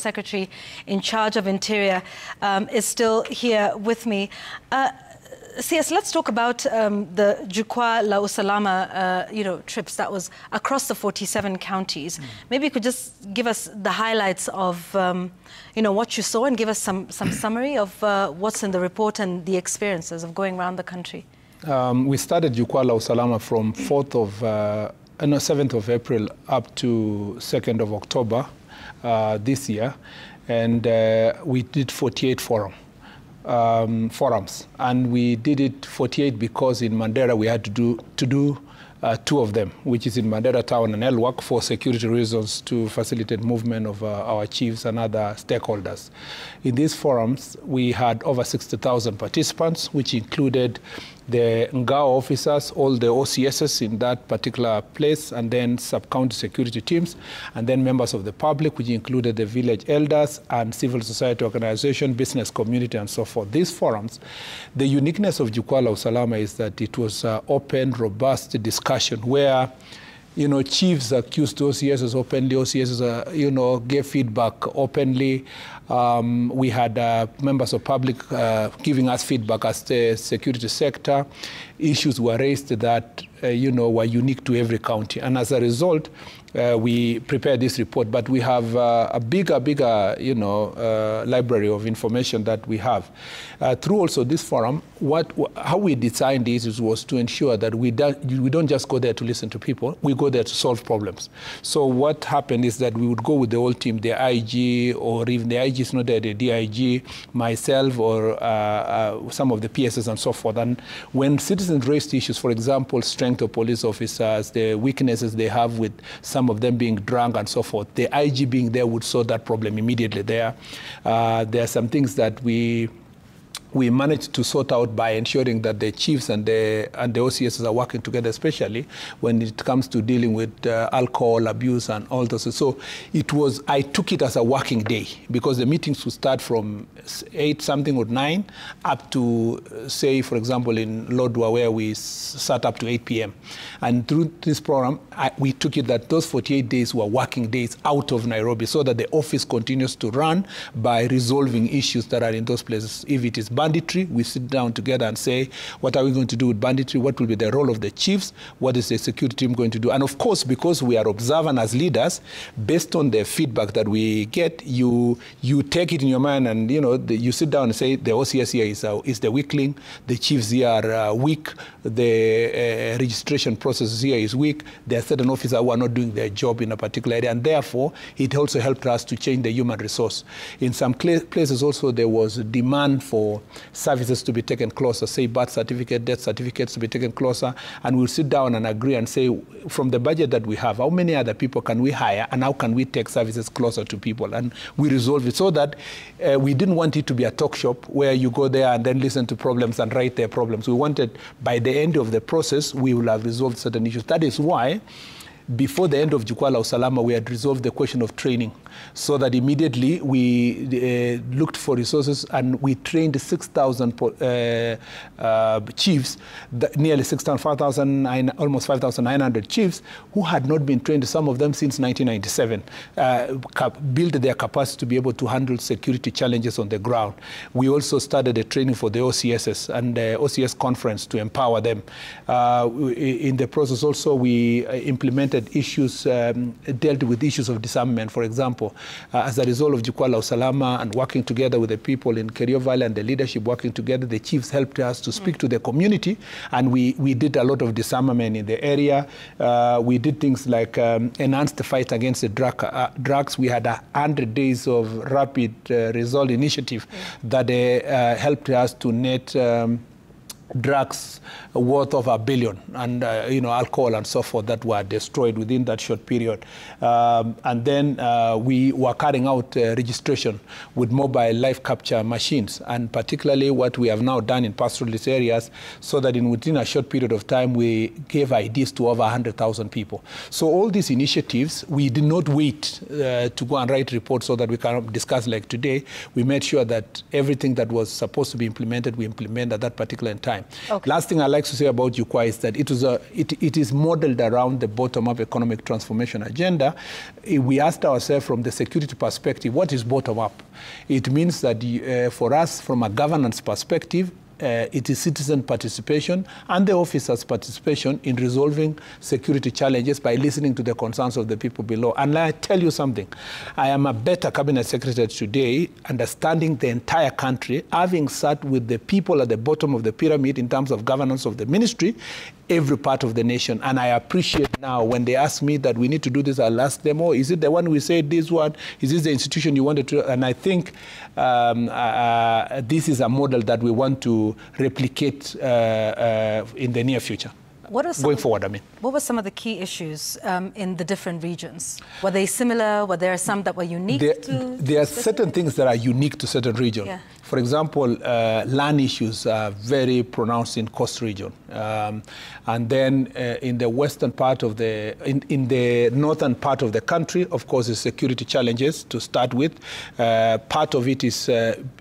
Secretary in charge of Interior, is still here with me. CS, let's talk about the Jukwaa la Usalama, trips that was across the 47 counties. Maybe you could just give us the highlights of, what you saw and give us some summary of what's in the report and the experiences of going around the country. We started Jukwaa la Usalama from 7th of April up to 2nd of October this year, and we did 48 forums, and we did it 48 because in Mandera we had to do 2 of them, which is in Mandera Town and Elwak, for security reasons to facilitate movement of our chiefs and other stakeholders. In these forums, we had over 60,000 participants, which included the Ngao officers, all the OCSs in that particular place, and then sub-county security teams, and then members of the public, which included the village elders and civil society organization, business community, and so forth. These forums, the uniqueness of Jukwaa la Usalama is that it was open, robust discussion where chiefs accused OCSs openly, OCSs, gave feedback openly. We had members of public giving us feedback as the security sector. Issues were raised that, were unique to every county. And as a result, we prepared this report, but we have a bigger, library of information that we have. Through also this forum, how we designed this was to ensure that we don't just go there to listen to people, we go there to solve problems. So what happened is that we would go with the whole team, the IG, or even the IG is not there, the DIG, myself, or some of the PSs and so forth. And when citizens raised issues, for example, strength of police officers, the weaknesses they have with some of them being drunk and so forth, the IG being there would solve that problem immediately there. There are some things that we managed to sort out by ensuring that the chiefs and the OCSs are working together, especially when it comes to dealing with alcohol abuse and all those. So I took it as a working day, because the meetings would start from 8-something or 9 up to, say, for example, in Lodwar, where we sat up to 8 p.m. And through this program, we took it that those 48 days were working days out of Nairobi, so that the office continues to run by resolving issues that are in those places. If it is banditry, we sit down together and say, what are we going to do with banditry? What will be the role of the chiefs? What is the security team going to do? And of course, because we are observant as leaders, based on the feedback that we get, you take it in your mind, and you sit down and say, the OCS here is the weakling, the chiefs here are weak, the registration process here is weak, there are certain officers who are not doing their job in a particular area, and therefore it also helped us to change the human resource. In some places also there was a demand for services to be taken closer, say birth certificate, death certificates to be taken closer, and we'll sit down and agree and say, from the budget that we have, how many other people can we hire, and how can we take services closer to people? And we resolve it, so that we didn't want it to be a talk shop where you go there and then listen to problems and write their problems. We wanted, by the end of the process, we will have resolved certain issues. That is why, before the end of Jukwaa la Usalama, we had resolved the question of training, so that immediately we looked for resources, and we trained 6,000 chiefs, nearly 6,000, almost 5,900 chiefs who had not been trained, some of them since 1997, built their capacity to be able to handle security challenges on the ground. We also started a training for the OCSs and the OCS conference to empower them. In the process also, we implemented issues, dealt with issues of disarmament, for example. As a result of Jukwaa la Usalama and working together with the people in Kerio Valley and the leadership working together, the chiefs helped us to speak to the community, and we did a lot of disarmament in the area. We did things like enhance the fight against the drugs. We had 100 days of rapid result initiative that helped us to net drugs worth of $1 billion, and alcohol and so forth that were destroyed within that short period. And then we were carrying out registration with mobile live capture machines, and particularly what we have now done in pastoralist areas, so that within a short period of time we gave IDs to over 100,000 people. So all these initiatives, we did not wait to go and write reports so that we can discuss like today. We made sure that everything that was supposed to be implemented, we implemented at that particular time. time. Okay. Last thing I'd like to say about JUQUA is that it is modeled around the bottom-up economic transformation agenda. We asked ourselves from the security perspective, what is bottom-up? It means that for us, from a governance perspective, it is citizen participation and the officers' participation in resolving security challenges by listening to the concerns of the people below. And I tell you something, I am a better cabinet secretary today, understanding the entire country, having sat with the people at the bottom of the pyramid in terms of governance of the ministry, every part of the nation. And I appreciate now when they ask me that we need to do this, I'll ask them, oh, is it the one we said this one? Is this the institution you wanted to? And I think this is a model that we want to replicate in the near future. Going forward, I mean. What were some of the key issues in the different regions? Were they similar? Were there some that were unique There are certain things that are unique to certain regions. Yeah. For example, land issues are very pronounced in Coast region. And then in the western part of in the northern part of the country, of course, is security challenges to start with. Part of it is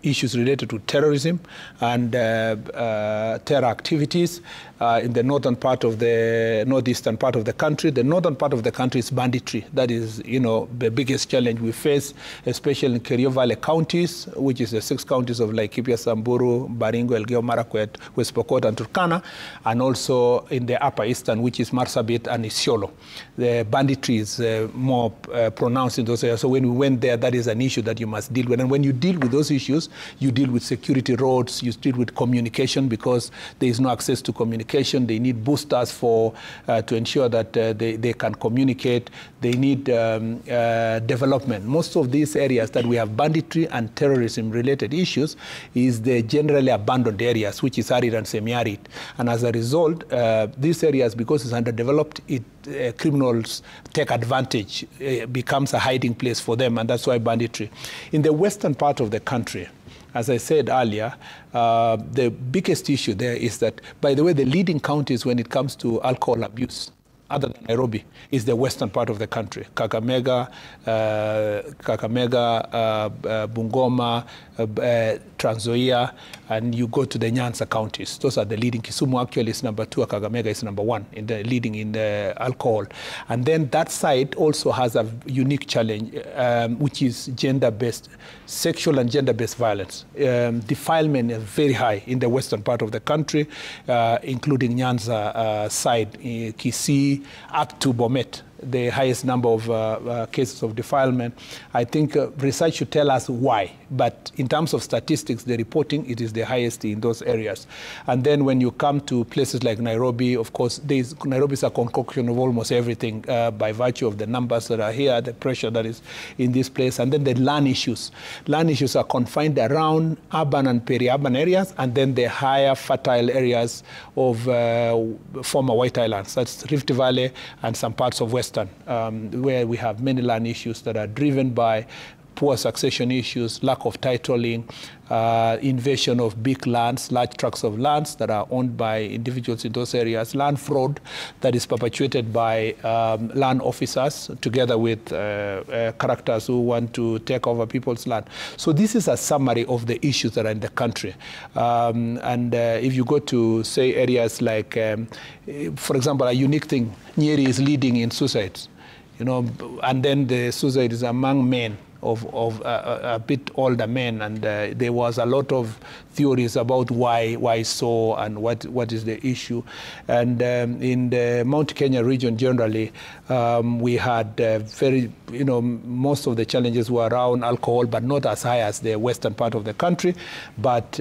issues related to terrorism and terror activities. In the northern part of the northeastern part of the country. The northern part of the country is banditry. That is, the biggest challenge we face, especially in Kerio Valley counties, which is the 6 counties of Laikipia, Samburu, Baringo, Elgeyo Marakwet, West Pokot, and Turkana, and also in the upper eastern, which is Marsabit and Isiolo. The banditry is more pronounced in those areas. So when we went there, that is an issue that you must deal with. And when you deal with those issues, you deal with security roads, you deal with communication, because there is no access to communication. They need boosters to ensure that they can communicate. They need development. Most of these areas that we have banditry and terrorism-related issues is the generally abandoned areas, which is arid and semi-arid. And as a result, these areas, because it's underdeveloped, criminals take advantage. It becomes a hiding place for them, and that's why banditry. In the western part of the country, as I said earlier, the biggest issue there is that, by the way, the leading counties when it comes to alcohol abuse, other than Nairobi, is the western part of the country. Kakamega, Bungoma, Trans Nzoia, and you go to the Nyanza counties. Those are the leading. Kisumu actually is number 2, Kakamega is number 1 in the leading in the alcohol. And then that side also has a unique challenge, which is gender-based, sexual and gender-based violence. Defilement is very high in the western part of the country, including Nyanza side, Kisii, up to Bomet, the highest number of cases of defilement. I think research should tell us why, but in terms of statistics, the reporting, it is the highest in those areas. And then when you come to places like Nairobi, of course, Nairobi is a concoction of almost everything by virtue of the numbers that are here, the pressure that is in this place, and then the land issues. Land issues are confined around urban and peri-urban areas, and then the higher fertile areas of former White Islands. That's Rift Valley and some parts of Western, where we have many land issues that are driven by poor succession issues, lack of titling, invasion of big lands, large tracts of lands that are owned by individuals in those areas, land fraud that is perpetuated by land officers together with characters who want to take over people's land. So this is a summary of the issues that are in the country. If you go to, say, areas like, for example, a unique thing, Nyeri is leading in suicides, and then the suicide is among men. Of a bit older men, and there was a lot of theories about why so and what is the issue. And in the Mount Kenya region generally, we had most of the challenges were around alcohol, but not as high as the western part of the country, but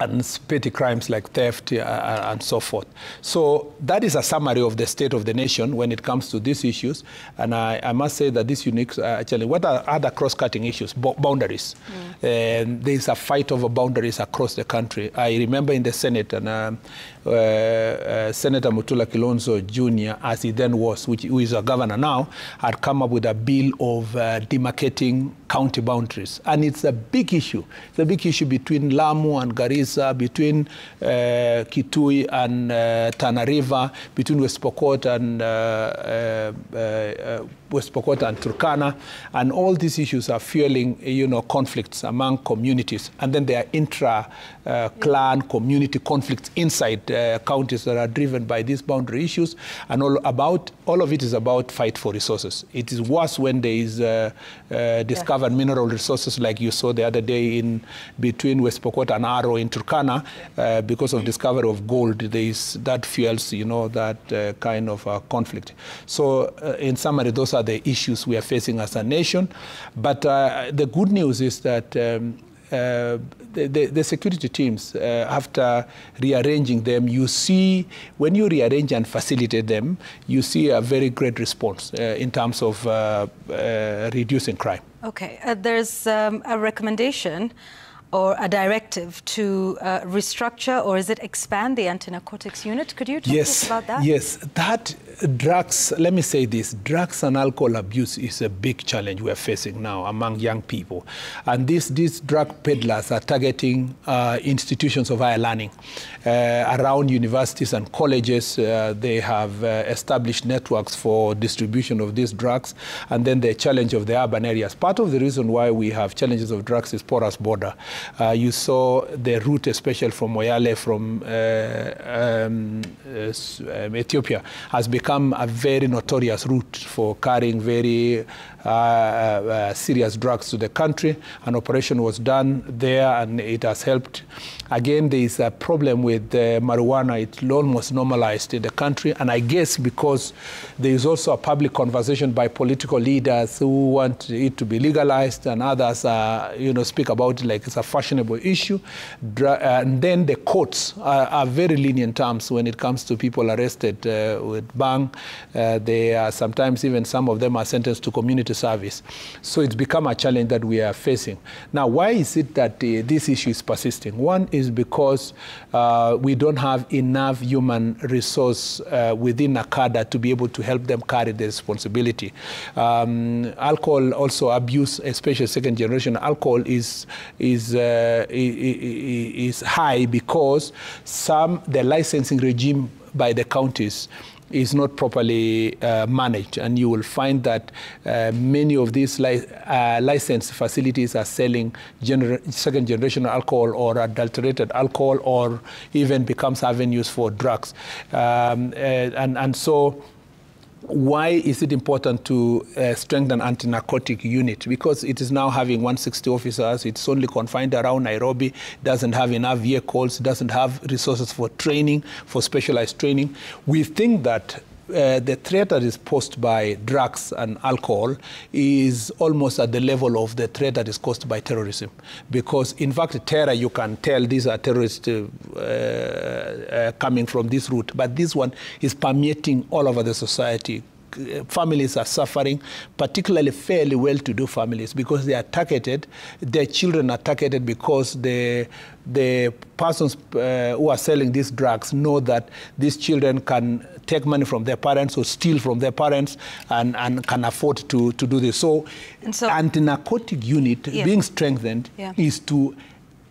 and petty crimes like theft and so forth. So that is a summary of the state of the nation when it comes to these issues. And I must say that this unique challenge, what are other cross-cutting issues? Boundaries. There is a fight over boundaries across the country. I remember in the Senate, and Senator Mutula Kilonzo Jr., as he then was, who is a governor now, had come up with a bill of demarcating county boundaries. And it's a big issue. It's a big issue between Lamu and Garissa, between Kitui and Tana River, between West Pokot and Turkana, and all these issues are fueling, conflicts among communities, and then there are intra-clan community conflicts inside counties that are driven by these boundary issues, and all of it is about fight for resources. It is worse when there is discovered mineral resources, like you saw the other day in between West Pokot and Aro in Turkana, because of discovery of gold. That fuels, that kind of conflict. So, in summary, those are the issues we are facing as a nation. But the good news is that the security teams, after rearranging them, you see, when you rearrange and facilitate them, you see a very great response in terms of reducing crime. Okay. There's a recommendation or a directive to restructure, or is it expand the anti-narcotics unit? Could you talk to us about that? Yes, that drugs, let me say this, drugs and alcohol abuse is a big challenge we are facing now among young people. And these drug peddlers are targeting institutions of higher learning. Around universities and colleges, they have established networks for distribution of these drugs, and then the challenge of the urban areas. Part of the reason why we have challenges of drugs is porous border. You saw the route, especially from Moyale, from Ethiopia, has become a very notorious route for carrying very serious drugs to the country. An operation was done there, and it has helped. Again, there is a problem with marijuana. It's almost normalized in the country, and I guess because there is also a public conversation by political leaders who want it to be legalized, and others speak about it like it's a fashionable issue. And then the courts are very lenient terms when it comes to people arrested with bang. They are sometimes, even some of them are sentenced to community service. So it's become a challenge that we are facing. Now, why is it that this issue is persisting? One is because we don't have enough human resource within NACADA to be able to help them carry the responsibility. Alcohol also abuse, especially second generation alcohol, is high because the licensing regime by the counties is not properly managed, and you will find that many of these licensed facilities are selling second generation alcohol or adulterated alcohol, or even becomes avenues for drugs. And so why is it important to strengthen anti-narcotic unit? Because it is now having 160 officers. It's only confined around Nairobi, doesn't have enough vehicles, doesn't have resources for training, for specialized training. We think that the threat that is posed by drugs and alcohol is almost at the level of the threat that is caused by terrorism. Because, in fact, terror, you can tell these are terrorists coming from this route. But this one is permeating all over the society. Families are suffering, particularly fairly well-to-do families, because they are targeted. Their children are targeted because the persons who are selling these drugs know that these children can take money from their parents or steal from their parents and can afford to do this. So anti-narcotic unit being strengthened is to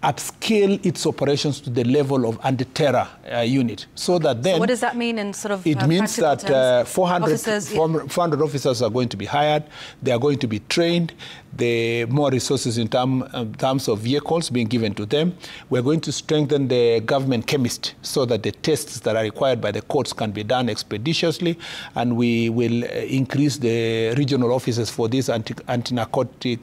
upscale its operations to the level of anti-terror unit, so that then... So what does that mean in sort of It means that 400 officers are going to be hired. They are going to be trained. The more resources in terms of vehicles being given to them. We're going to strengthen the government chemist so that the tests that are required by the courts can be done expeditiously, and we will increase the regional offices for these anti-narcotic,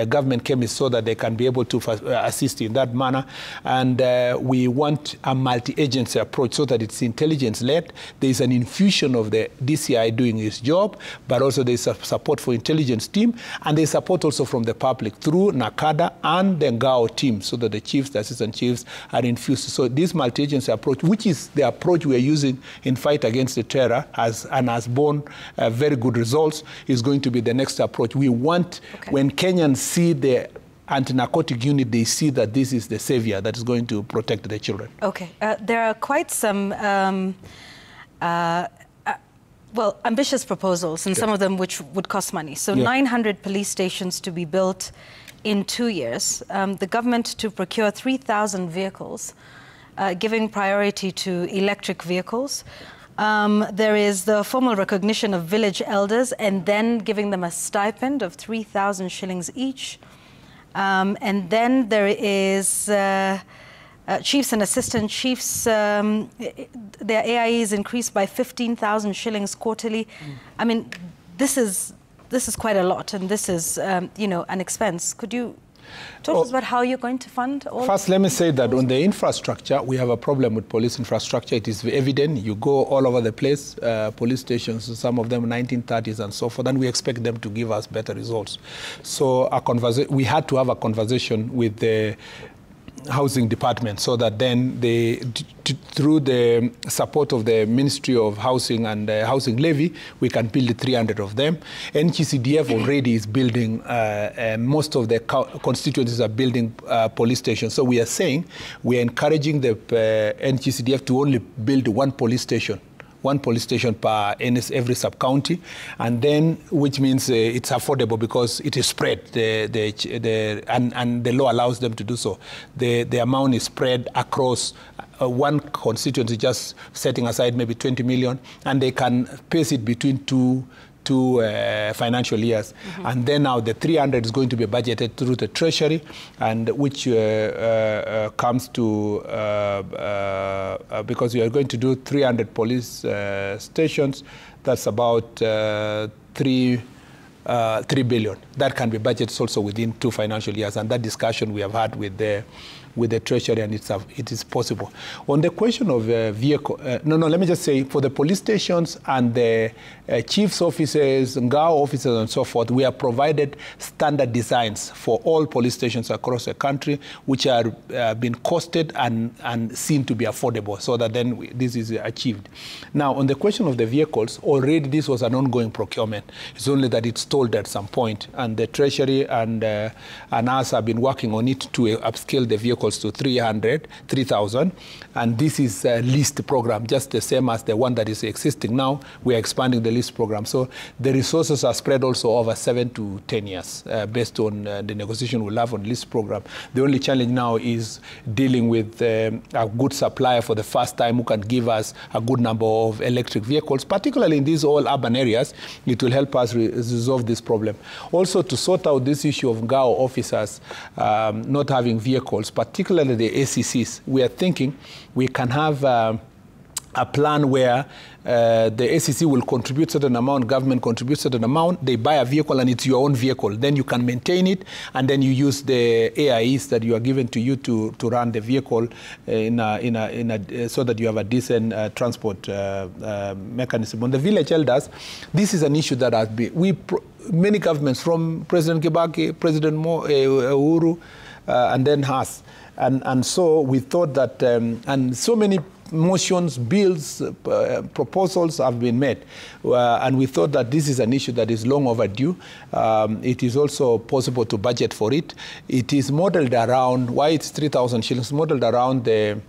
government chemists, so that they can be able to assist in that manner. And we want a multi-agency approach so that it's intelligence-led. There's an infusion of the DCI doing its job, but also there's support for intelligence team, and there's support also from the public through NACADA and the NGAO team, so that the chiefs, the assistant chiefs are infused. So this multi-agency approach, which is the approach we are using in fight against the terror, has borne very good results, is going to be the next approach. We want, when Kenyans see the anti-narcotic unit, they see that this is the savior that is going to protect their children. Okay. There are quite some well, ambitious proposals, and some of them which would cost money. So 900 police stations to be built in 2 years. The government to procure 3,000 vehicles, giving priority to electric vehicles. There is the formal recognition of village elders and then giving them a stipend of 3,000 shillings each. And then there is chiefs and assistant chiefs, their AIE is increased by 15,000 shillings quarterly. I mean, this is quite a lot, and this is, you know, an expense. Could you talk to us about how you're going to fund all? First, let me say that on the infrastructure, we have a problem with police infrastructure. It is evident. You go all over the place, police stations, some of them 1930s and so forth, and we expect them to give us better results. So we had to have a conversation with the housing department so that then through the support of the Ministry of Housing and Housing Levy, we can build 300 of them. NGCDF already is building, most of the constituencies are building police stations. So we are saying, we are encouraging the NGCDF to only build one police station per every sub-county, and then, which means it's affordable because it is spread, and the law allows them to do so. The amount is spread across one constituency, just setting aside maybe 20 million, and they can pace it between two financial years. And then now the 300 is going to be budgeted through the Treasury, and which comes to, because we are going to do 300 police stations, that's about 3 billion. That can be budgeted also within 2 financial years, and that discussion we have had with the Treasury, and it is possible. On the question of vehicle, let me just say, for the police stations and the chief's offices, Ngao offices and so forth, we have provided standard designs for all police stations across the country, which are been costed and seen to be affordable, so that then this is achieved. Now, on the question of the vehicles, already this was an ongoing procurement. It's only that it's stalled at some point, and the Treasury and us have been working on it to upscale the vehicles to 3,000, and this is a leased program, just the same as the one that is existing now. We are expanding the lease program, so the resources are spread also over 7 to 10 years, based on the negotiation we'll have on lease program. The only challenge now is dealing with a good supplier for the first time who can give us a good number of electric vehicles, particularly in these all urban areas. It will help us resolve this problem. Also, to sort out this issue of Ngao officers not having vehicles, particularly the ACCs, we are thinking we can have a plan where the ACC will contribute certain amount, government contributes certain amount, they buy a vehicle and it's your own vehicle. Then you can maintain it, and then you use the AIEs that you are given to you to run the vehicle so that you have a decent transport mechanism. On the village elders, this is an issue that has been, many governments from President Kibaki, President Uhuru, and then us. And so we thought that, and so many motions, bills, proposals have been made. And we thought that this is an issue that is long overdue. It is also possible to budget for it. It is modeled around, why it's 3,000 shillings, modeled around the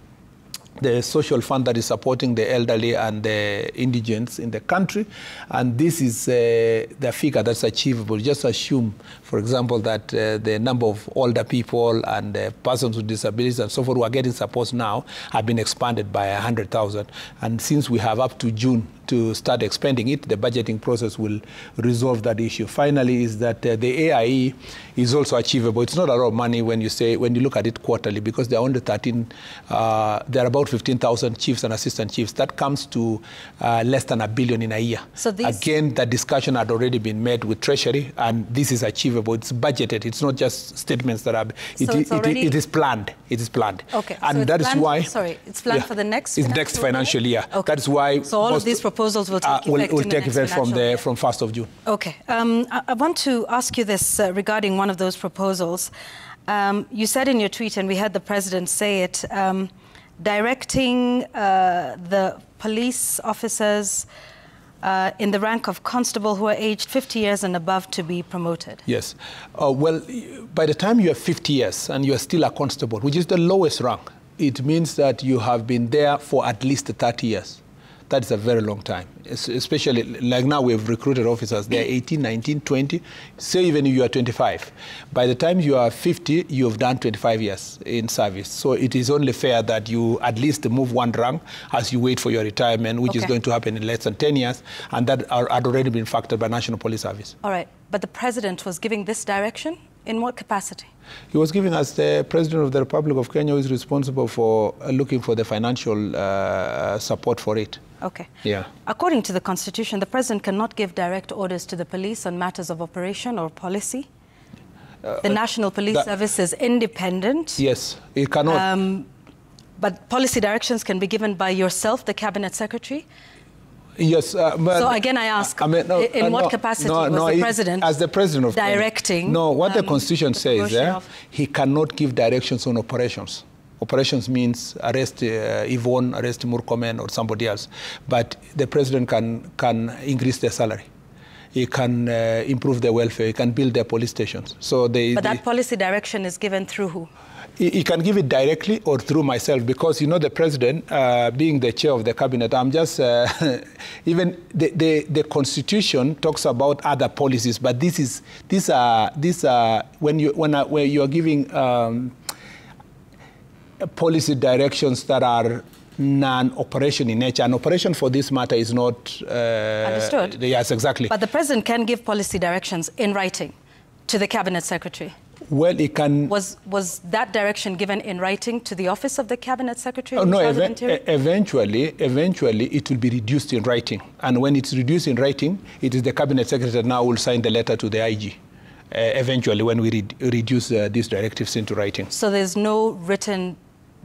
social fund that is supporting the elderly and the indigents in the country. And this is the figure that's achievable. Just assume, for example, that the number of older people and persons with disabilities and so forth who are getting support now have been expanded by 100,000. And since we have up to June to start expanding it, the budgeting process will resolve that issue. Finally, is that the AIE is also achievable. It's not a lot of money when you look at it quarterly, because there are only 13, there are about 15,000 chiefs and assistant chiefs. That comes to less than $1 billion in a year. So again, the discussion had already been made with Treasury, and this is achievable. It's budgeted. It's not just statements that are. It is planned. It is planned. Okay. And so that is why. Sorry, it's planned for the next. It's next financial year. Okay. That is why. So all of these proposals will take effect. Will take effect from 1st of June. Okay. I want to ask you this regarding one of those proposals. You said in your tweet, and we had the president say it, directing the police officers in the rank of constable who are aged 50 years and above to be promoted. Yes. Well, by the time you are 50 years and you are still a constable, which is the lowest rank, it means that you have been there for at least 30 years. That is a very long time, especially like now we've recruited officers. They're 18, 19, 20, say even if you are 25. By the time you are 50, you've done 25 years in service. So it is only fair that you at least move one rank as you wait for your retirement, which is going to happen in less than 10 years, and that had already been factored by National Police Service. All right, but the president was giving this direction? In what capacity? He was giving us the President of the Republic of Kenya, who is responsible for looking for the financial support for it. Okay. Yeah. According to the Constitution, the President cannot give direct orders to the police on matters of operation or policy. The National Police Service is independent. Yes, it cannot. But policy directions can be given by yourself, the Cabinet Secretary. Yes. But so again, I ask, in what capacity was the President as the President of directing? Kenya? No, what the Constitution says, he cannot give directions on operations. Operations means arrest Yvonne, arrest Murkomen or somebody else. But the President can increase their salary. He can improve their welfare. He can build their police stations. So but that policy direction is given through who? He can give it directly or through myself, because, you know, the President, being the chair of the cabinet, I'm just, even the Constitution talks about other policies, but these are when you are giving policy directions that are non-operation in nature. An operation for this matter is not... Understood. Yes, exactly. But the President can give policy directions in writing to the Cabinet Secretary. Well, it can... Was that direction given in writing to the office of the Cabinet Secretary? No, eventually it will be reduced in writing. And when it's reduced in writing, it is the Cabinet Secretary that now will sign the letter to the IG. Eventually, when we reduce these directives into writing. So there's no written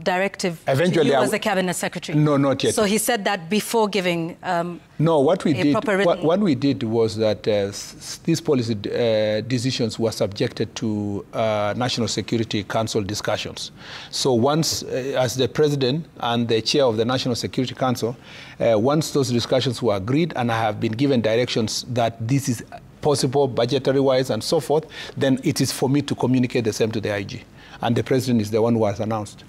directive eventually, to you as the Cabinet Secretary? No, not yet. So he said that before giving no, what we did was that these policy decisions were subjected to National Security Council discussions. So once, as the President and the Chair of the National Security Council, once those discussions were agreed and I have been given directions that this is possible budgetary-wise and so forth, then it is for me to communicate the same to the IG. And the President is the one who has announced.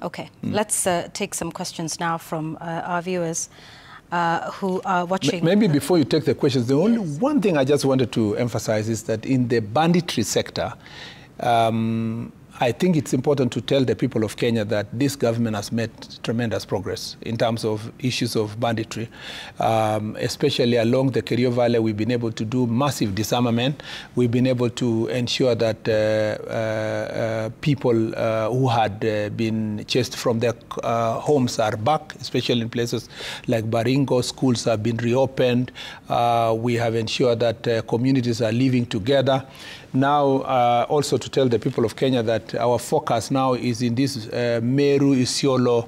Okay, let's take some questions now from our viewers who are watching. Maybe before you take the questions, the only one thing I just wanted to emphasize is that in the banditry sector, I think it's important to tell the people of Kenya that this government has made tremendous progress in terms of issues of banditry. Especially along the Kerio Valley, we've been able to do massive disarmament. We've been able to ensure that people who had been chased from their homes are back, especially in places like Baringo. Schools have been reopened. We have ensured that communities are living together. Now, also to tell the people of Kenya that our focus now is in this Meru, Isiolo,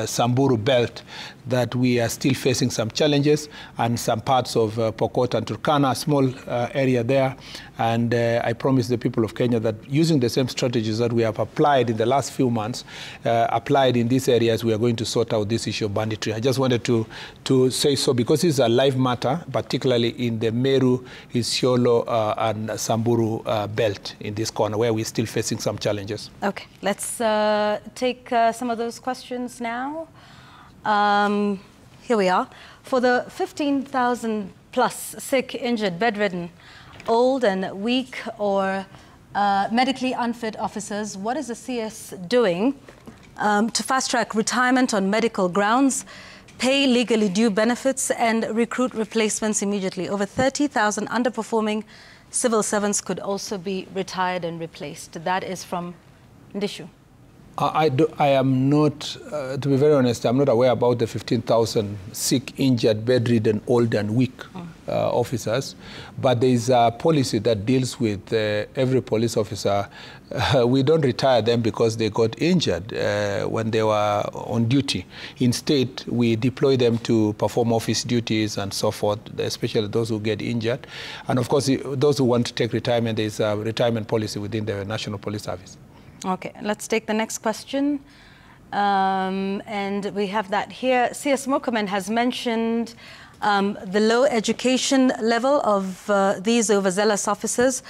Samburu belt, that we are still facing some challenges, and some parts of Pokot and Turkana, a small area there. And I promise the people of Kenya that using the same strategies that we have applied in the last few months, applied in these areas, we are going to sort out this issue of banditry. I just wanted to say so because it's a live matter, particularly in the Meru, Isiolo, and Samburu belt in this corner, where we're still facing some challenges. Okay, let's take some of those questions now. Here we are. For the 15,000 plus sick, injured, bedridden, old and weak or medically unfit officers, what is the CS doing to fast-track retirement on medical grounds, pay legally due benefits and recruit replacements immediately? Over 30,000 underperforming civil servants could also be retired and replaced. That is from Ndishu. I am not, to be very honest, I'm not aware about the 15,000 sick, injured, bedridden, old and weak officers. But there is a policy that deals with every police officer. We don't retire them because they got injured when they were on duty. Instead, we deploy them to perform office duties and so forth, especially those who get injured. And of course, those who want to take retirement, there is a retirement policy within the National Police Service. Okay, let's take the next question. And we have that here. CS Murkomen has mentioned the low education level of these overzealous officers.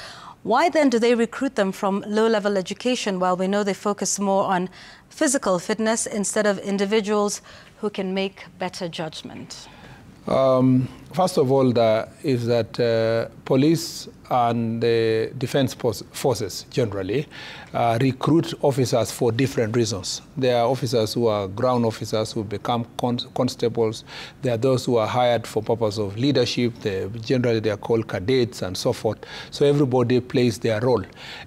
Why then do they recruit them from low-level education while we know they focus more on physical fitness instead of individuals who can make better judgment? First of all, is that police and the defense forces generally recruit officers for different reasons. There are officers who are ground officers who become constables. There are those who are hired for purpose of leadership. Generally, they are called cadets and so forth. So everybody plays their role.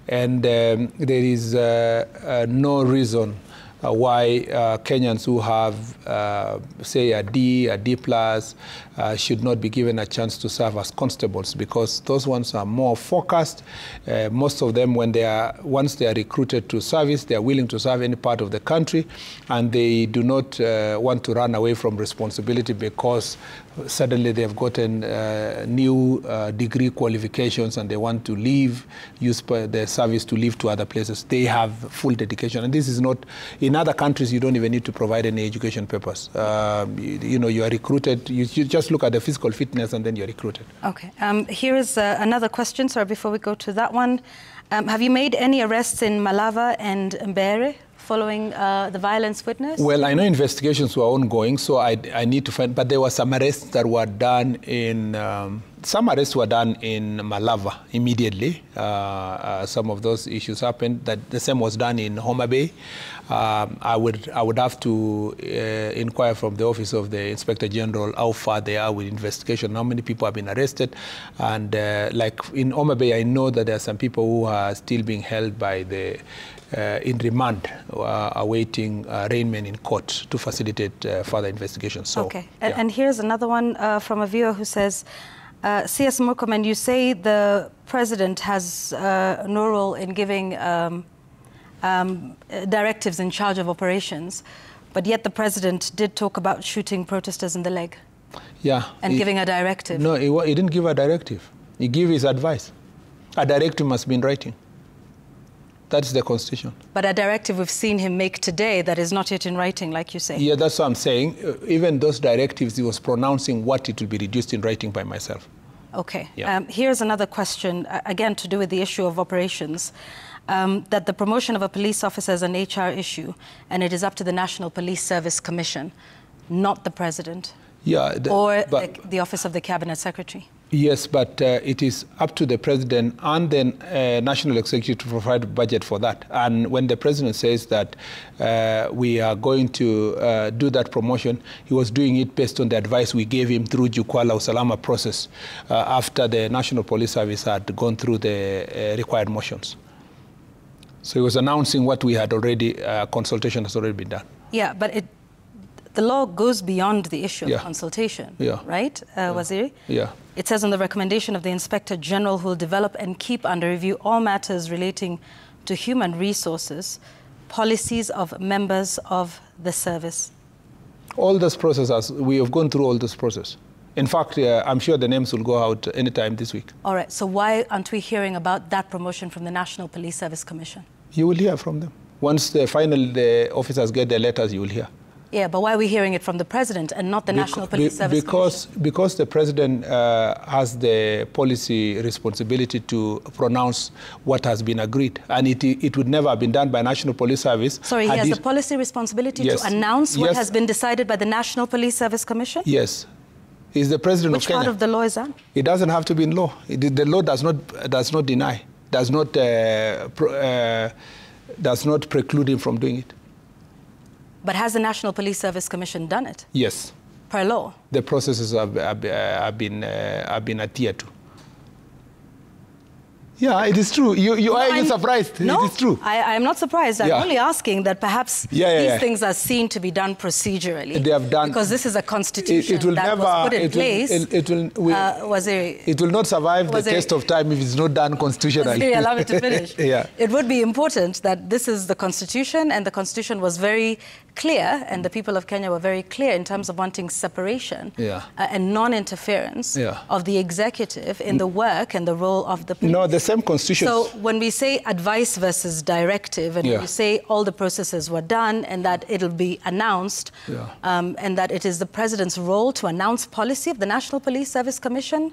And there is no reason why Kenyans who have, say, a D plus, should not be given a chance to serve as constables, because those ones are more focused. Most of them, once they are recruited to service, they are willing to serve any part of the country, and they do not want to run away from responsibility because suddenly they've gotten new degree qualifications and they want to leave, use their service to leave to other places. They have full dedication, and this is not, in other countries you don't even need to provide any education papers. You are recruited, you just look at the physical fitness and then you're recruited. Okay. Here is another question, sorry, before we go to that one. Have you made any arrests in Malava and Mbere following the violence witnessed? Well, I know investigations were ongoing, so I need to find, but there were some arrests that were done in, some arrests were done in Malava immediately. Some of those issues happened. That the same was done in Homa Bay. I would have to inquire from the Office of the Inspector General how far they are with investigation, how many people have been arrested. And like in Homa Bay, I know that there are some people who are still being held by the in remand, awaiting arraignment in court to facilitate further investigation. So, okay. Yeah. And here's another one from a viewer who says, CS Murkomen, you say the president has no role in giving directives in charge of operations, but yet the president did talk about shooting protesters in the leg. Yeah. And giving a directive. No, he didn't give a directive. He gave his advice. A directive must be in writing. That's the Constitution. But a directive we've seen him make today that is not yet in writing, like you say. Yeah, that's what I'm saying. Even those directives, he was pronouncing what it will be reduced in writing by myself. Okay. Yeah. Here's another question, again, to do with the issue of operations. That the promotion of a police officer is an HR issue, and it is up to the National Police Service Commission, not the president. Yeah. Or the Office of the Cabinet Secretary. Yes, but it is up to the president and then national executive to provide budget for that. And when the president says that we are going to do that promotion, he was doing it based on the advice we gave him through Jukwaa la Usalama process after the National Police Service had gone through the required motions. So he was announcing what we had already, consultation has already been done. Yeah, but the law goes beyond the issue of consultation, right, Waziri? Yeah. It says on the recommendation of the Inspector General, who will develop and keep under review all matters relating to human resources, policies of members of the service. All those processes, we have gone through all this process. In fact, I'm sure the names will go out anytime this week. All right, so why aren't we hearing about that promotion from the National Police Service Commission? You will hear from them. Once the officers get their letters, you will hear. Yeah, but why are we hearing it from the president and not the National Police Service Commission? Because the president has the policy responsibility to pronounce what has been agreed, and it would never have been done by National Police Service. Sorry, he has the policy responsibility to announce what has been decided by the National Police Service Commission? Yes. He's the president of Kenya. Which part of the law is that? It doesn't have to be in law. The law does not deny, does not preclude him from doing it. But has the National Police Service Commission done it? Yes. Per law? The processes have been adhered to. Yeah, it is true. You are surprised. No, it is true. I'm not surprised. I'm only asking that perhaps these things are seen to be done procedurally. They have done. Because this is a constitution that was put in place. It will not survive the test of time if it's not done constitutionally. Allow me to finish. Yeah. It would be important that this is the constitution, and the constitution was very clear, and the people of Kenya were very clear in terms of wanting separation and non-interference of the executive in the work and the role of the police. No, the same constitution. So when we say advice versus directive, and we say all the processes were done and that it'll be announced, and that it is the president's role to announce policy of the National Police Service Commission,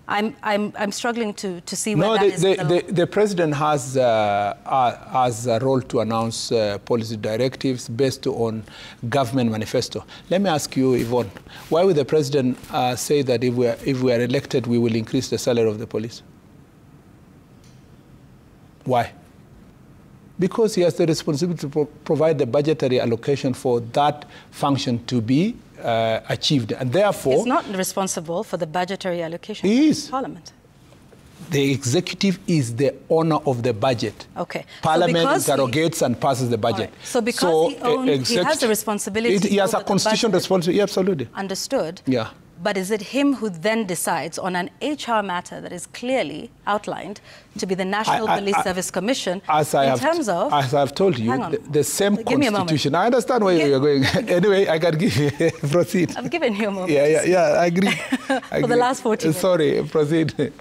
I'm struggling to see where that is. The president has a role to announce policy directives based on government manifesto. Let me ask you, Yvonne, why would the president say that if we are elected, we will increase the salary of the police? Why? Because he has the responsibility to provide the budgetary allocation for that function to be achieved, and therefore... He's not responsible for the budgetary allocation. He is. Parliament. The executive is the owner of the budget. Okay. Parliament interrogates and passes the budget. Right. So because he has the responsibility... He has a constitutional responsibility, absolutely. Understood. Yeah. But is it him who then decides on an HR matter that is clearly outlined to be the National Police Service Commission as I've told you, the same constitution. I understand where you're going. Anyway, I can give you... Proceed. I've given you a moment. Yeah, I agree. For the last 40 minutes. Sorry, proceed.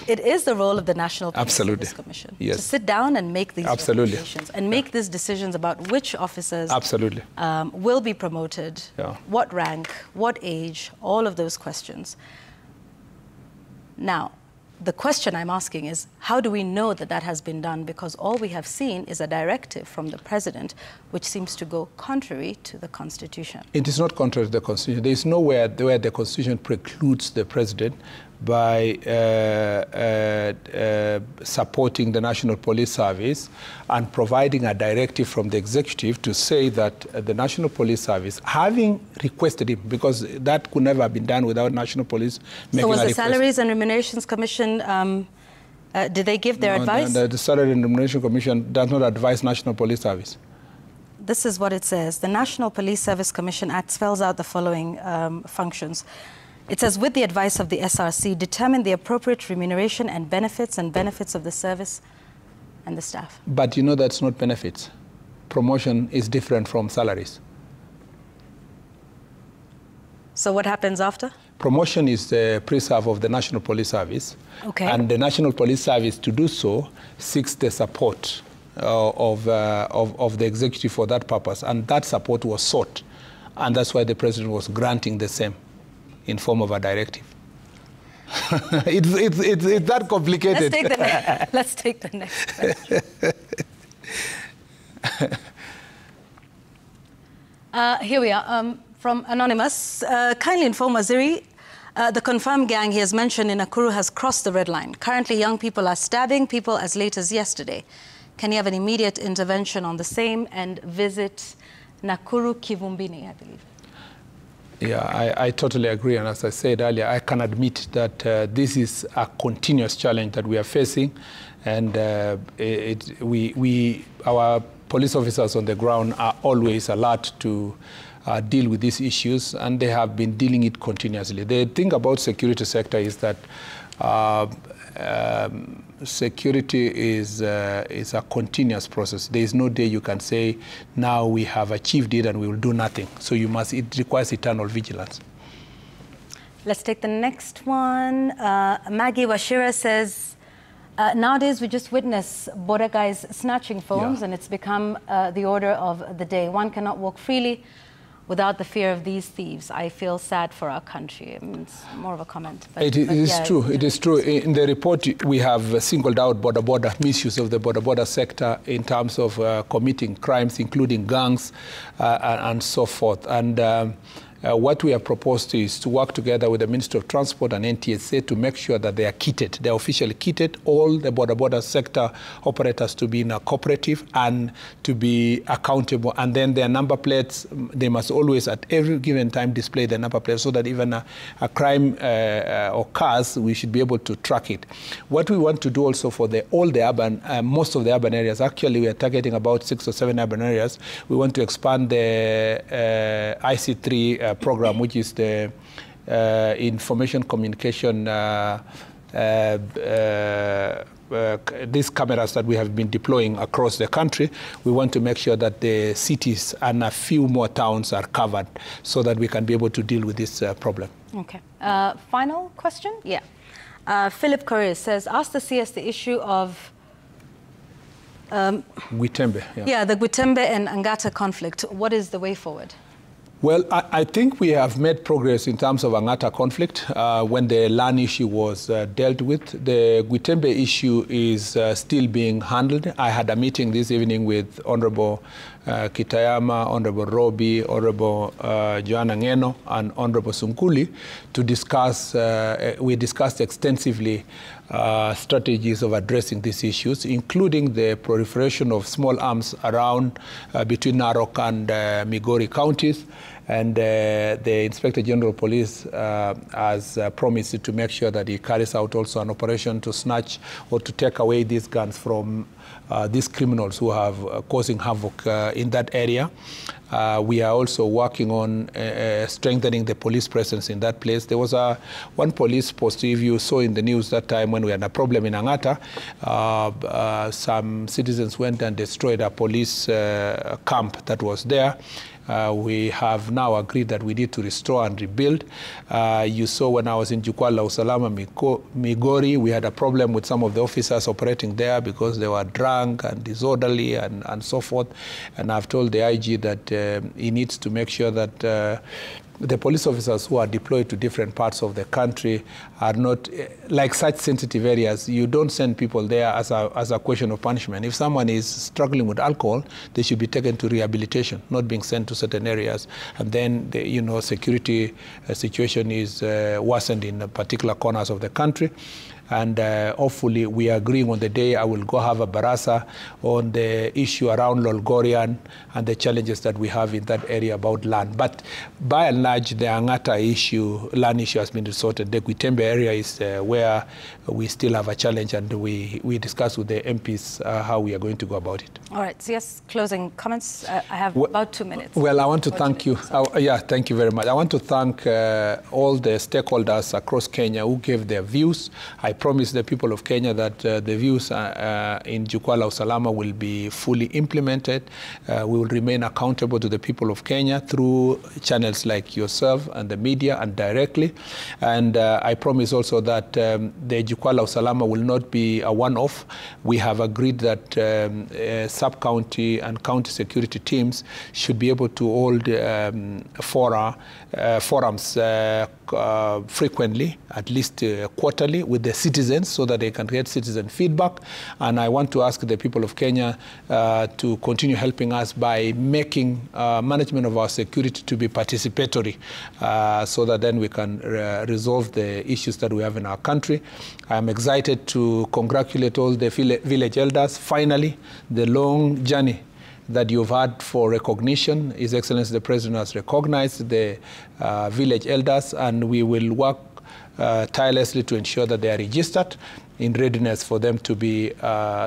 It is the role of the National Police Service Commission to sit down and make these recommendations and make these decisions about which officers will be promoted, what rank, what age, all of those questions. Now, the question I'm asking is, how do we know that that has been done? Because all we have seen is a directive from the president, which seems to go contrary to the Constitution. It is not contrary to the Constitution. There is nowhere where the Constitution precludes the president by supporting the National Police Service and providing a directive from the executive to say that the National Police Service, having requested him, because that could never have been done without National Police making a request. So was the Salaries and Remunerations Commission, did they give their advice? The Salary and Remuneration Commission does not advise National Police Service. This is what it says. The National Police Service Commission Act spells out the following functions. It says, with the advice of the SRC, determine the appropriate remuneration and benefits of the service and the staff. But you know that's not benefits. Promotion is different from salaries. So what happens after? Promotion is the preserve of the National Police Service. Okay. And the National Police Service, to do so, seeks the support of the executive for that purpose. And that support was sought. And that's why the president was granting the same in form of a directive. It's that complicated. Let's take the next question. Here we are, from Anonymous. Kindly inform Waziri, the confirmed gang he has mentioned in Nakuru has crossed the red line. Currently, young people are stabbing people as late as yesterday. Can he have an immediate intervention on the same and visit Nakuru Kivumbini, I believe? Yeah, I totally agree. And as I said earlier, I can admit that this is a continuous challenge that we are facing. And our police officers on the ground are always alert to deal with these issues, and they have been dealing it continuously. The thing about security sector is that security is a continuous process. There is no day you can say, now we have achieved it and we will do nothing. So it requires eternal vigilance. Let's take the next one. Maggie Washira says, nowadays we just witness border guys snatching phones, and it's become the order of the day. One cannot walk freely without the fear of these thieves. I feel sad for our country. I mean, it's more of a comment. It is true. It is true. In the report, we have singled out border misuse of the border sector in terms of committing crimes, including gangs and so forth. And what we have proposed is to work together with the Ministry of Transport and NTSA to make sure that they are kitted. They are officially kitted, all the border sector operators to be in a cooperative and to be accountable. And then their number plates, they must always at every given time display their number plates so that even a crime or cars, we should be able to track it. What we want to do also for all the urban, most of the urban areas, actually we are targeting about 6 or 7 urban areas. We want to expand the IC3 program, which is the information communication, these cameras that we have been deploying across the country. We want to make sure that the cities and a few more towns are covered so that we can be able to deal with this problem. Okay. Final question? Yeah. Philip Correa says, ask the CS the issue of Gwitembe. Yeah, the Gwitembe and Angata conflict. What is the way forward? Well, I think we have made progress in terms of Angata conflict when the land issue was dealt with. The Gwitembe issue is still being handled. I had a meeting this evening with Honorable Kitayama, Honorable Robi, Honorable Joanna Ngeno, and Honorable Sunkuli to discuss. We discussed extensively strategies of addressing these issues, including the proliferation of small arms around between Narok and Migori counties. And the Inspector General of Police has promised to make sure that he carries out also an operation to snatch or to take away these guns from these criminals who have causing havoc in that area. We are also working on strengthening the police presence in that place. There was one police post, if you saw in the news that time when we had a problem in Angata, some citizens went and destroyed a police camp that was there. We have now agreed that we need to restore and rebuild. You saw when I was in Jukwaa la Usalama, Migori, we had a problem with some of the officers operating there because they were drunk and disorderly and so forth. And I've told the IG that he needs to make sure that the police officers who are deployed to different parts of the country are not, like such sensitive areas, you don't send people there as a question of punishment. If someone is struggling with alcohol, they should be taken to rehabilitation, not being sent to certain areas. And then, the security situation is worsened in particular corners of the country. And hopefully we are agreeing on the day I will go have a barasa on the issue around Lolgorian and the challenges that we have in that area about land. But by and large, the Angata issue, land issue has been resorted. The Gwitembe area is where we still have a challenge, and we discuss with the MPs how we are going to go about it. All right, so yes, closing comments. I have about 2 minutes. Well, I want to thank you. Yeah, thank you very much. I want to thank all the stakeholders across Kenya who gave their views. I promise the people of Kenya that the views in Jukwaa la Usalama will be fully implemented. We will remain accountable to the people of Kenya through channels like yourself and the media and directly. And I promise also that the Jukwaa la Usalama will not be a one-off. We have agreed that sub-county and county security teams should be able to hold forums frequently, at least quarterly, with the citizens so that they can get citizen feedback. And I want to ask the people of Kenya to continue helping us by making management of our security to be participatory so that then we can resolve the issues that we have in our country. I am excited to congratulate all the village elders. Finally, the long journey that you've had for recognition. His Excellency the President has recognized the village elders, and we will work tirelessly to ensure that they are registered in readiness for them to be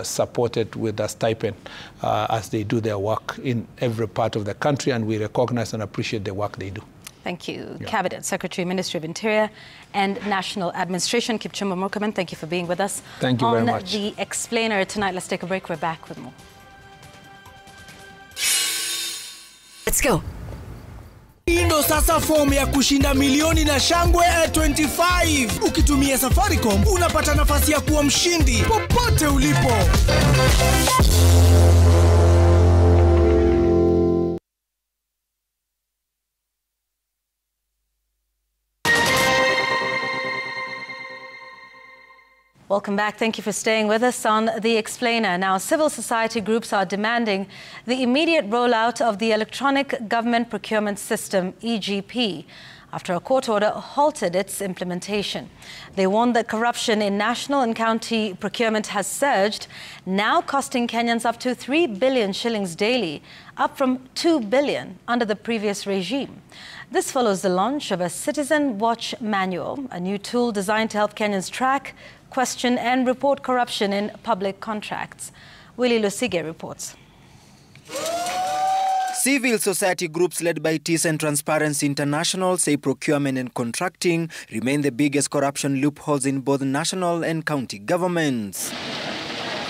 supported with a stipend as they do their work in every part of the country, and we recognize and appreciate the work they do. Thank you. Yeah. Cabinet Secretary, Ministry of Interior and National Administration, Kipchumba Murkomen, thank you for being with us. Thank you very much. On The Explainer tonight, let's take a break. We're back with more. Let's go. Ndo sasa fomu ya kushinda milioni na shangwe 25. Ukitumia Safaricom unapata nafasi ya kuwa mshindi popote ulipo. Welcome back. Thank you for staying with us on The Explainer. Now, civil society groups are demanding the immediate rollout of the Electronic Government Procurement System, EGP, after a court order halted its implementation. They warn that corruption in national and county procurement has surged, now costing Kenyans up to 3 billion shillings daily, up from 2 billion under the previous regime. This follows the launch of a Citizen Watch Manual, a new tool designed to help Kenyans track, question and report corruption in public contracts. Willie Lusige reports. Civil society groups led by Peace and Transparency International say procurement and contracting remain the biggest corruption loopholes in both national and county governments.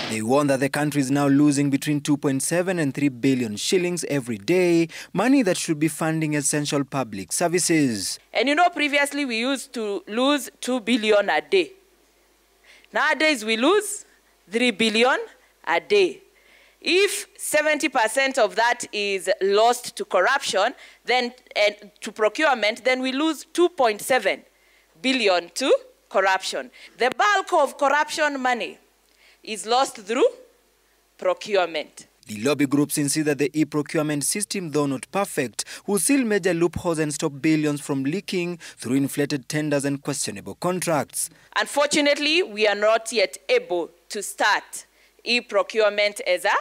They warn that the country is now losing between 2.7 and 3 billion shillings every day, money that should be funding essential public services. And previously we used to lose 2 billion a day. Nowadays we lose 3 billion a day. If 70% of that is lost to corruption, then to procurement, then we lose 2.7 billion to corruption. The bulk of corruption money is lost through procurement. The lobby groups insist that the e-procurement system, though not perfect, will seal major loopholes and stop billions from leaking through inflated tenders and questionable contracts. Unfortunately, we are not yet able to start e-procurement as a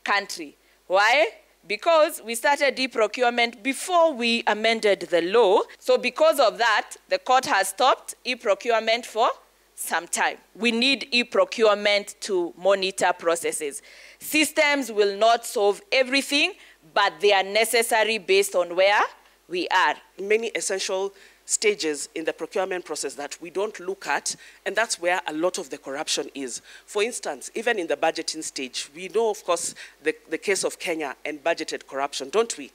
country. Why? Because we started e-procurement before we amended the law. So because of that, the court has stopped e-procurement for some time. We need e-procurement to monitor processes. Systems will not solve everything, but they are necessary based on where we are. Many essential stages in the procurement process that we don't look at, and that's where a lot of the corruption is. For instance, even in the budgeting stage, we know, of course, the case of Kenya and budgeted corruption, don't we?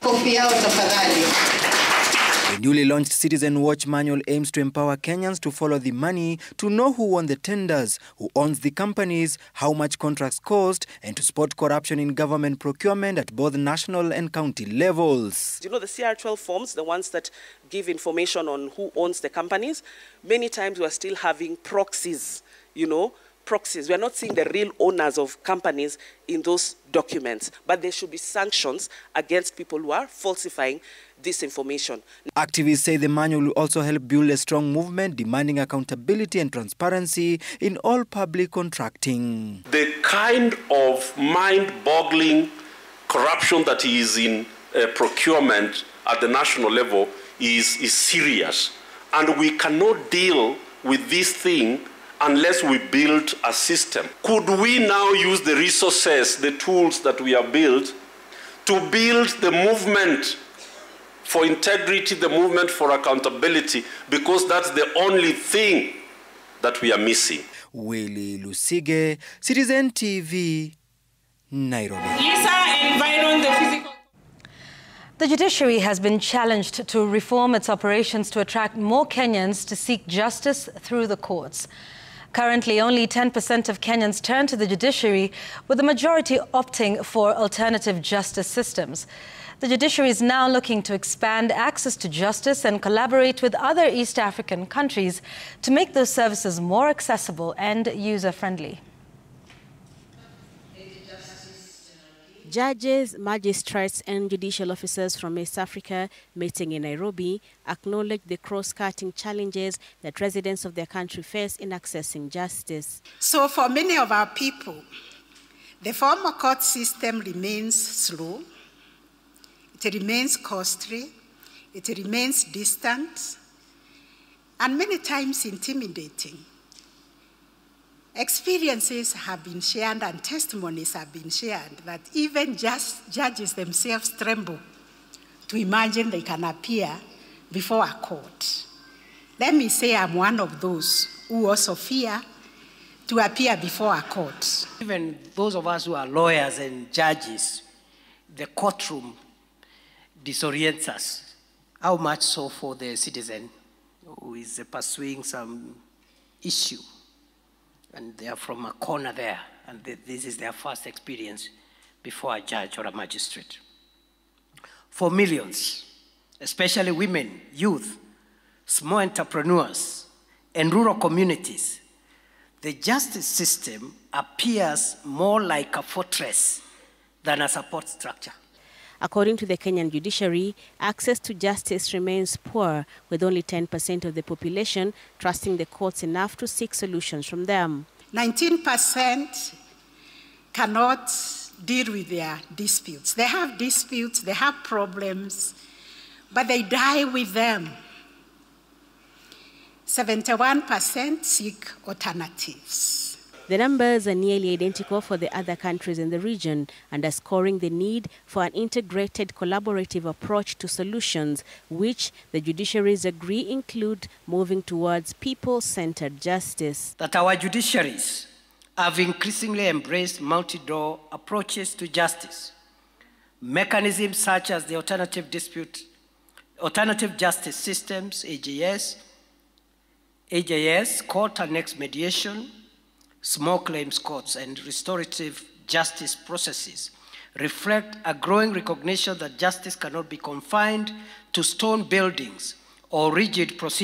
The newly launched Citizen Watch manual aims to empower Kenyans to follow the money, to know who won the tenders, who owns the companies, how much contracts cost, and to spot corruption in government procurement at both national and county levels. You know the CR12 forms, the ones that give information on who owns the companies? Many times we're still having proxies, proxies. We're not seeing the real owners of companies in those documents, but there should be sanctions against people who are falsifying this information. Activists say the manual will also help build a strong movement demanding accountability and transparency in all public contracting. The kind of mind-boggling corruption that is in procurement at the national level is serious. And we cannot deal with this thing unless we build a system. Could we now use the resources, the tools that we have built, to build the movement for integrity, the movement for accountability, because that's the only thing that we are missing. Willie Lusige, Citizen TV, Nairobi. The judiciary has been challenged to reform its operations to attract more Kenyans to seek justice through the courts. Currently, only 10% of Kenyans turn to the judiciary, with the majority opting for alternative justice systems. The judiciary is now looking to expand access to justice and collaborate with other East African countries to make those services more accessible and user-friendly. Judges, magistrates and judicial officers from East Africa meeting in Nairobi acknowledged the cross-cutting challenges that residents of their country face in accessing justice. So for many of our people, the former court system remains slow, it remains costly, it remains distant, and many times intimidating. Experiences have been shared and testimonies have been shared that even judges themselves tremble to imagine they can appear before a court. Let me say I'm one of those who also fear to appear before a court. Even those of us who are lawyers and judges, the courtroom disorients us. How much so for the citizen who is pursuing some issue, and they are from a corner there, and this is their first experience before a judge or a magistrate. For millions, especially women, youth, small entrepreneurs, and rural communities, the justice system appears more like a fortress than a support structure. According to the Kenyan judiciary, access to justice remains poor, with only 10% of the population trusting the courts enough to seek solutions from them. 19% cannot deal with their disputes. They have disputes, they have problems, but they die with them. 71% seek alternatives. The numbers are nearly identical for the other countries in the region, underscoring the need for an integrated collaborative approach to solutions, which the judiciaries agree include moving towards people-centered justice. That our judiciaries have increasingly embraced multi-door approaches to justice. Mechanisms such as the alternative justice systems, AJS, court annexed mediation, small claims courts, and restorative justice processes reflect a growing recognition that justice cannot be confined to stone buildings or rigid procedures.